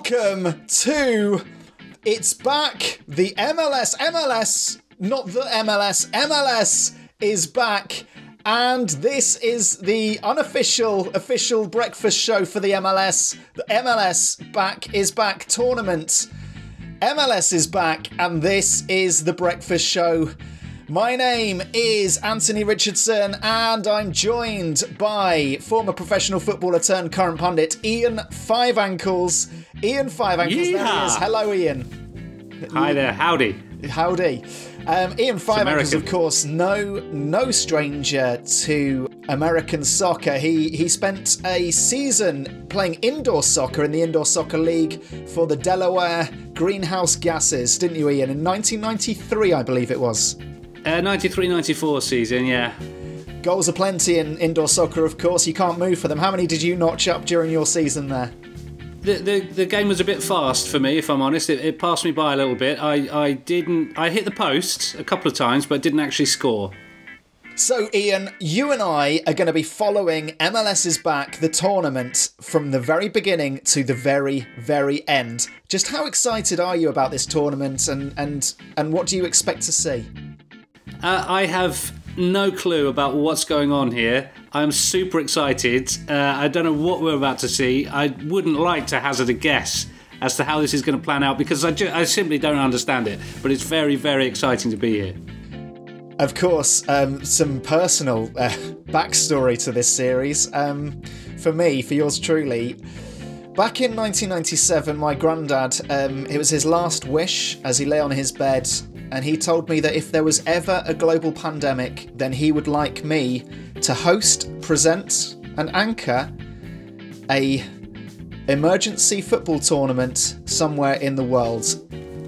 Welcome to It's Back, the MLS, not the MLS is back, and this is the official breakfast show for the MLS. The MLS is back tournament. MLS is back, and this is the breakfast show. My name is Anthony Richardson, and I'm joined by former professional footballer turned current pundit Ian Fiveankles. Ian Fiveankles, Yeehaw. there he is. Hello, Ian. Hi there, howdy. Howdy. Ian Fiveankles, of course, no stranger to American soccer. He spent a season playing indoor soccer in the Indoor Soccer League for the Delaware Greenhouse Gases, didn't you, Ian? In 1993, I believe it was. 93-94 season, yeah. Goals are plenty in indoor soccer, of course. You can't move for them. How many did you notch up during your season there? The game was a bit fast for me, if I'm honest. It passed me by a little bit. I hit the post a couple of times, but didn't actually score. So, Ian, you and I are going to be following MLS is Back, the tournament, from the very beginning to the very, very end. Just how excited are you about this tournament, and what do you expect to see? I have no clue about what's going on here. I'm super excited. I don't know what we're about to see. I wouldn't like to hazard a guess as to how this is going to plan out because I simply don't understand it. But it's very, very exciting to be here. Of course, some personal backstory to this series. For yours truly, back in 1997, my Grandad, it was his last wish as he lay on his bed, and he told me that if there was ever a global pandemic, then he would like me to host, present, and anchor a emergency football tournament somewhere in the world.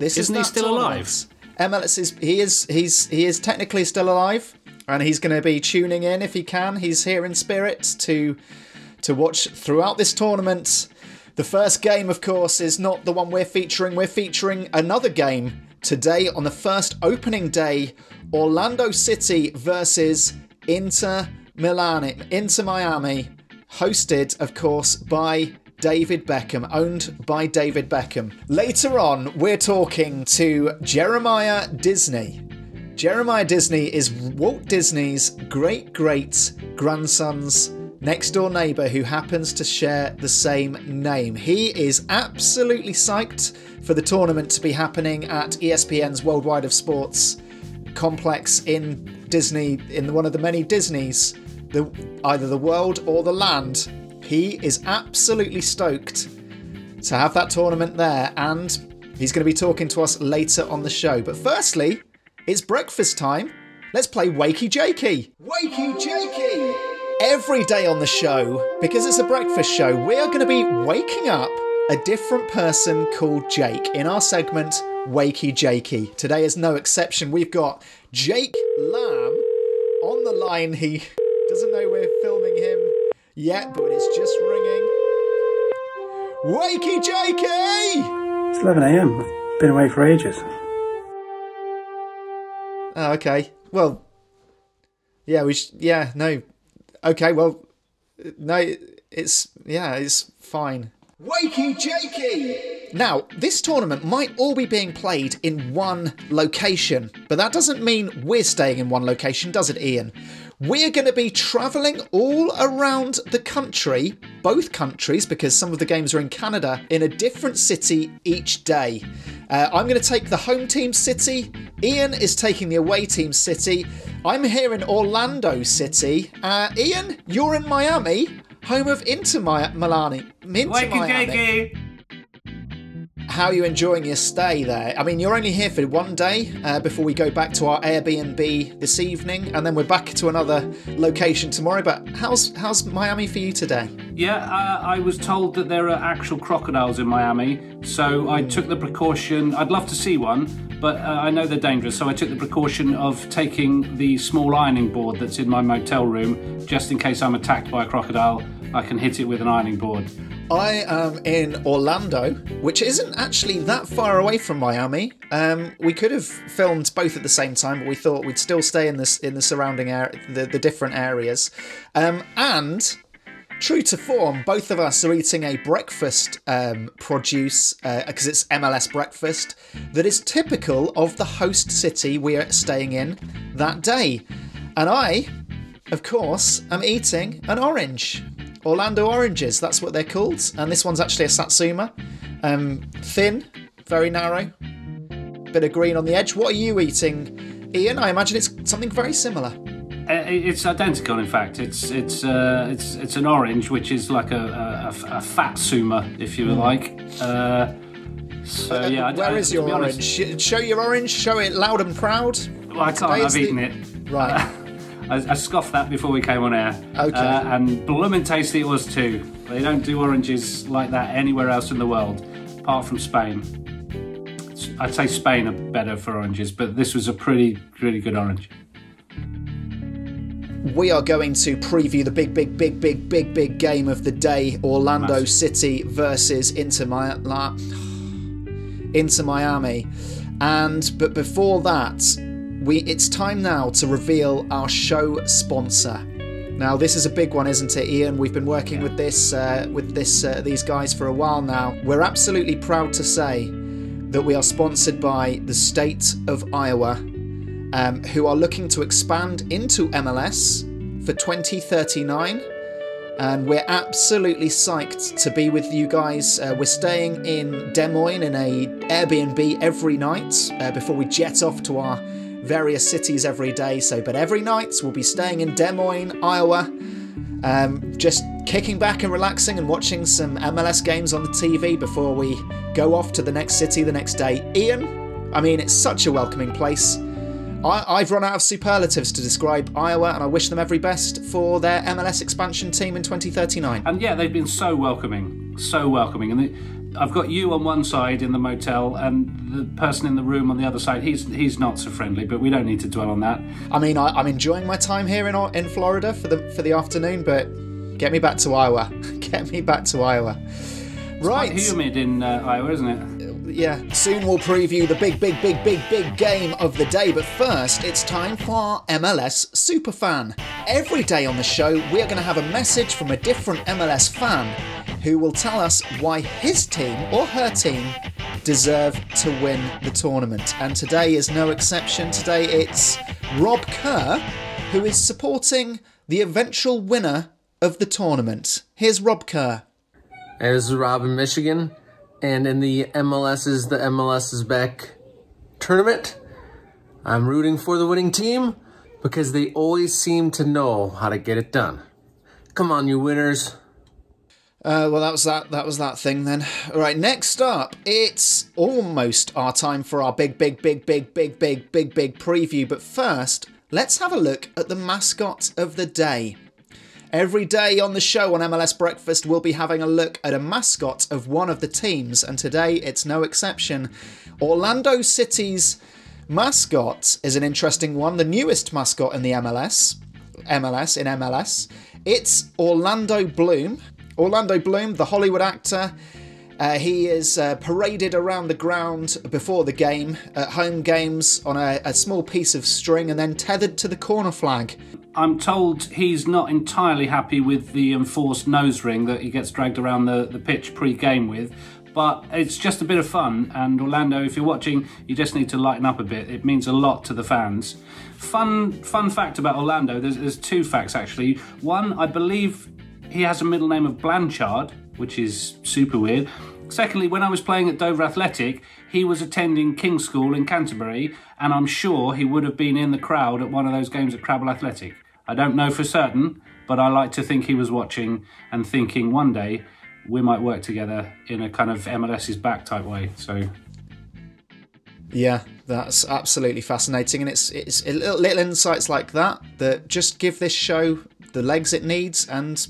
Isn't he still alive? MLS he is technically still alive, and he's going to be tuning in if he can. He's here in spirit to watch throughout this tournament. The first game, of course, is not the one we're featuring. We're featuring another game today on the first opening day: Orlando City versus Inter Miami, hosted, of course, by David Beckham, owned by David Beckham. Later on, we're talking to Jeremiah Disney. Jeremiah Disney is Walt Disney's great-grandson's next-door neighbour who happens to share the same name. He is absolutely psyched for the tournament to be happening at ESPN's Worldwide of Sports complex in Disney, in one of the many Disneys, either the world or the land. He is absolutely stoked to have that tournament there, and he's going to be talking to us later on the show. But firstly, it's breakfast time. Let's play Wakey Jake. Wakey Jake! Every day on the show, because it's a breakfast show, we are going to be waking up a different person called Jake in our segment Wakey Jake. Today is no exception. We've got Jake Lamb on the line. He doesn't know we're filming him yet, but it's just ringing. Wakey Jake! It's 11 a.m. I've been away for ages. Oh, okay. Well, yeah, no. Okay, well, no, it's fine. Wakey Jakey! Now, this tournament might all be being played in one location, but that doesn't mean we're staying in one location, does it, Ian? We're going to be travelling all around the country, both countries, because some of the games are in Canada, in a different city each day. I'm going to take the home team city. Ian is taking the away team city. I'm here in Orlando City. Ian, you're in Miami, home of Inter Miami. Wakey. How are you enjoying your stay there? I mean, you're only here for one day before we go back to our Airbnb this evening, and then we're back to another location tomorrow. But how's Miami for you today? Yeah, I was told that there are actual crocodiles in Miami, so I took the precaution. I'd love to see one, but I know they're dangerous, so I took the precaution of taking the small ironing board that's in my motel room, just in case I'm attacked by a crocodile. I can hit it with an ironing board. I am in Orlando, which isn't actually that far away from Miami. We could have filmed both at the same time, but we thought we'd still stay in the surrounding area, the different areas. And True to form, both of us are eating a breakfast produce, because it's MLS breakfast, that is typical of the host city we are staying in that day. And I, of course, am eating an orange. Orlando oranges, that's what they're called. And this one's actually a Satsuma. Thin, very narrow, bit of green on the edge. What are you eating, Ian? I imagine it's something very similar. It's identical, in fact. It's an orange, which is like a fat suma, if you like. Where is your orange? Show your orange. Show it loud and proud. Well, I can't. I've eaten it. Right. I scoffed that before we came on air. Okay. And blooming tasty it was too. They don't do oranges like that anywhere else in the world, apart from Spain. I'd say Spain are better for oranges, but this was a really good orange. We are going to preview the big game of the day, Orlando City versus Inter Miami. But before that, it's time now to reveal our show sponsor. Now, this is a big one, isn't it, Ian? We've been working with these guys for a while now. We're absolutely proud to say that we are sponsored by the state of Iowa, who are looking to expand into MLS for 2039. And we're absolutely psyched to be with you guys. We're staying in Des Moines in a Airbnb every night before we jet off to our various cities every day. But every night we'll be staying in Des Moines, Iowa, just kicking back and relaxing and watching some MLS games on the TV before we go off to the next city the next day. Ian, I mean, it's such a welcoming place. I've run out of superlatives to describe Iowa, and I wish them every best for their MLS expansion team in 2039. And yeah, they've been so welcoming. And I've got you on one side in the motel, and the person in the room on the other side, he's not so friendly, but we don't need to dwell on that. I mean, I'm enjoying my time here in Florida for the afternoon, but get me back to Iowa. Get me back to Iowa. Right. It's quite humid in Iowa, isn't it? Yeah, soon we'll preview the big game of the day, but first it's time for our MLS Superfan. Every day on the show we are going to have a message from a different MLS fan who will tell us why his team or her team deserve to win the tournament. And today is no exception. Today it's Rob Kerr who is supporting the eventual winner of the tournament. Here's Rob Kerr. Hey, this is Rob in Michigan. And in the MLS is Back tournament, I'm rooting for the winning team because they always seem to know how to get it done. Come on, you winners. Well, that was that thing then. All right, next up, it's almost our time for our big preview. But first, let's have a look at the mascot of the day. Every day on the show on MLS Breakfast, we'll be having a look at a mascot of one of the teams, and today it's no exception. Orlando City's mascot is an interesting one, the newest mascot in the MLS. It's Orlando Bloom. Orlando Bloom, the Hollywood actor. He is paraded around the ground before the game, at home games, on a small piece of string and then tethered to the corner flag. I'm told he's not entirely happy with the enforced nose ring that he gets dragged around the pitch pre-game with, but it's just a bit of fun, and Orlando, if you're watching, you just need to lighten up a bit. It means a lot to the fans. Fun fact about Orlando, there's two facts actually. One, I believe he has a middle name of Blanchard, which is super weird. Secondly, when I was playing at Dover Athletic, he was attending King's School in Canterbury, and I'm sure he would have been in the crowd at one of those games at Crabble Athletic. I don't know for certain, but I like to think he was watching and thinking one day we might work together in a kind of MLS's back type way. So, yeah, that's absolutely fascinating, and it's little insights like that just give this show the legs it needs. And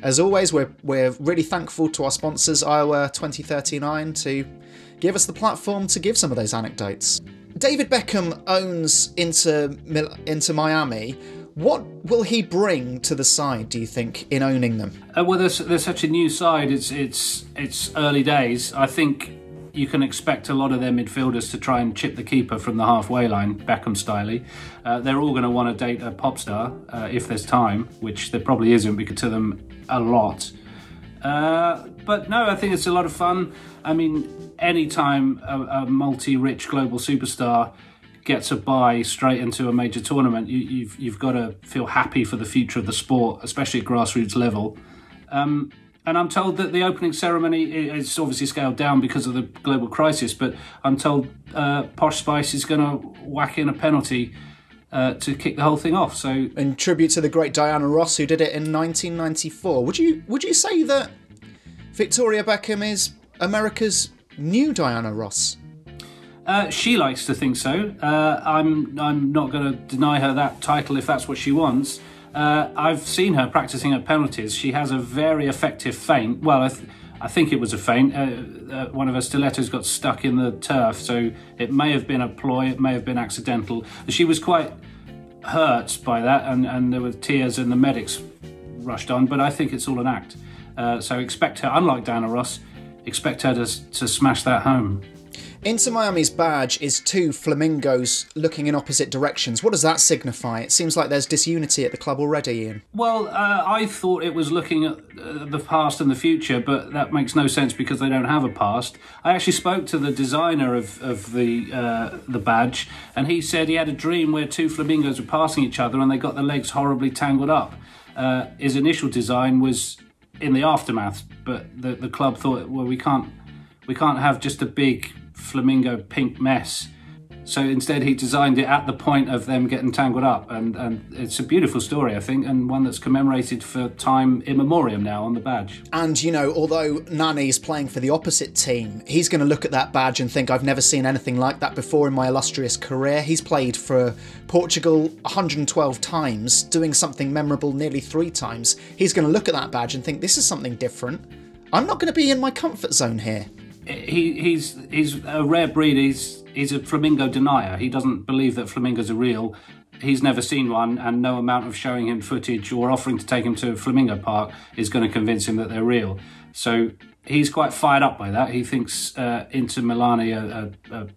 as always, we're really thankful to our sponsors, Iowa 2039, to give us the platform to give some of those anecdotes. David Beckham owns Inter Miami. What will he bring to the side, do you think, in owning them? Well, there's such a new side. It's early days. I think you can expect a lot of their midfielders to try and chip the keeper from the halfway line, Beckham style. They're all going to want to date a pop star if there's time, which there probably isn't because to them a lot. But no, I think it's a lot of fun. I mean, anytime a multi-rich global superstar gets a bye straight into a major tournament, you've got to feel happy for the future of the sport, especially at grassroots level. And I'm told that the opening ceremony is obviously scaled down because of the global crisis, but I'm told Posh Spice is going to whack in a penalty to kick the whole thing off. So, in tribute to the great Diana Ross, who did it in 1994. Would you say that Victoria Beckham is America's new Diana Ross? She likes to think so. I'm not going to deny her that title if that's what she wants. I've seen her practicing her penalties. She has a very effective feint. Well, I think it was a feint. One of her stilettos got stuck in the turf, so it may have been a ploy, it may have been accidental. She was quite hurt by that, and there were tears and the medics rushed on, but I think it's all an act. So expect her, unlike Diana Ross, expect her to smash that home. Inter Miami's badge is two flamingos looking in opposite directions. What does that signify? It seems like there's disunity at the club already, Ian. Well, I thought it was looking at the past and the future, but that makes no sense because they don't have a past. I actually spoke to the designer of the badge, and he said he had a dream where two flamingos were passing each other and they got their legs horribly tangled up. His initial design was in the aftermath, but the club thought, well, we can't have just a big flamingo pink mess. So instead he designed it at the point of them getting tangled up, and it's a beautiful story, I think, and one that's commemorated for time immemorial now on the badge. And, you know, although Nani's playing for the opposite team, he's going to look at that badge and think, I've never seen anything like that before in my illustrious career. He's played for Portugal 112 times, doing something memorable nearly 3 times. He's going to look at that badge and think, this is something different. I'm not going to be in my comfort zone here. He's a rare breed. He's a flamingo denier. He doesn't believe that flamingos are real. He's never seen one, and no amount of showing him footage or offering to take him to a flamingo park is going to convince him that they're real. So he's quite fired up by that. He thinks Inter Milan are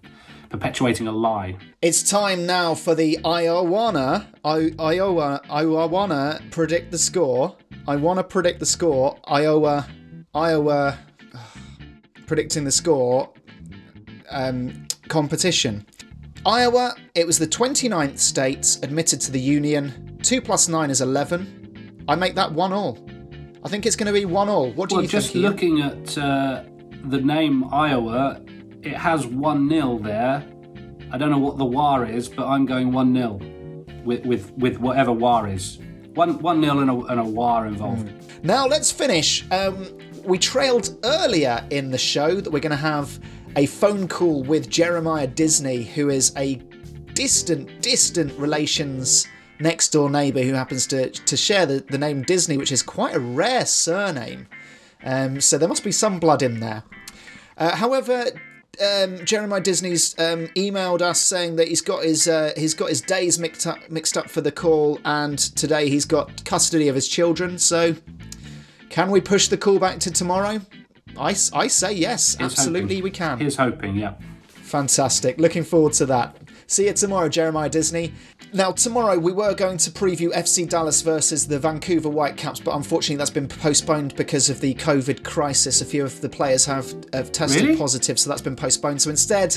perpetuating a lie. It's time now for the I wanna predict the score. I wanna predict the score. Iowa predicting the score competition. Iowa, it was the 29th state admitted to the Union. 2 + 9 is 11. I make that 1-1. I think it's going to be 1-1. What do you think? Just looking at the name Iowa, it has 1-0 there. I don't know what the war is, but I'm going 1-0 with whatever war is. 1-0 and a war involved. Now let's finish. We trailed earlier in the show that we're going to have a phone call with Jeremiah Disney, who is a distant relations next door neighbour who happens to share the name Disney, which is quite a rare surname. So there must be some blood in there. However, Jeremiah Disney's emailed us saying that he's got his days mixed up for the call, and today he's got custody of his children. So, can we push the call back to tomorrow? I say yes, absolutely we can. Here's hoping, yeah. Fantastic. Looking forward to that. See you tomorrow, Jeremiah Disney. Now, tomorrow we were going to preview FC Dallas versus the Vancouver Whitecaps, but unfortunately that's been postponed because of the COVID crisis. A few of the players have tested positive, so that's been postponed. So instead,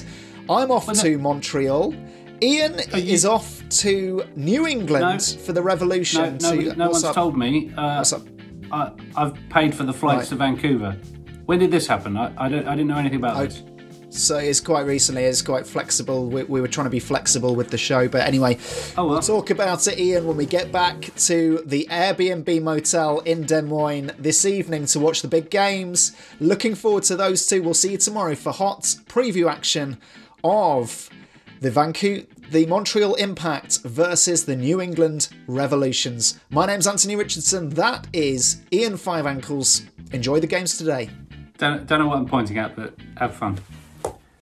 I'm off to Montreal. Ian is off to New England for the Revolution. No one's told me. What's up? I've paid for the flights to Vancouver. When did this happen? I didn't know anything about this. So it's quite recently. It's quite flexible. We were trying to be flexible with the show, but anyway, we'll talk about it, Ian, when we get back to the Airbnb motel in Des Moines this evening to watch the big games. Looking forward to those two. We'll see you tomorrow for hot preview action of the Montreal Impact versus the New England Revolutions. My name's Anthony Richardson. That is Ian Fiveankles. Enjoy the games today. Don't know what I'm pointing at, but have fun.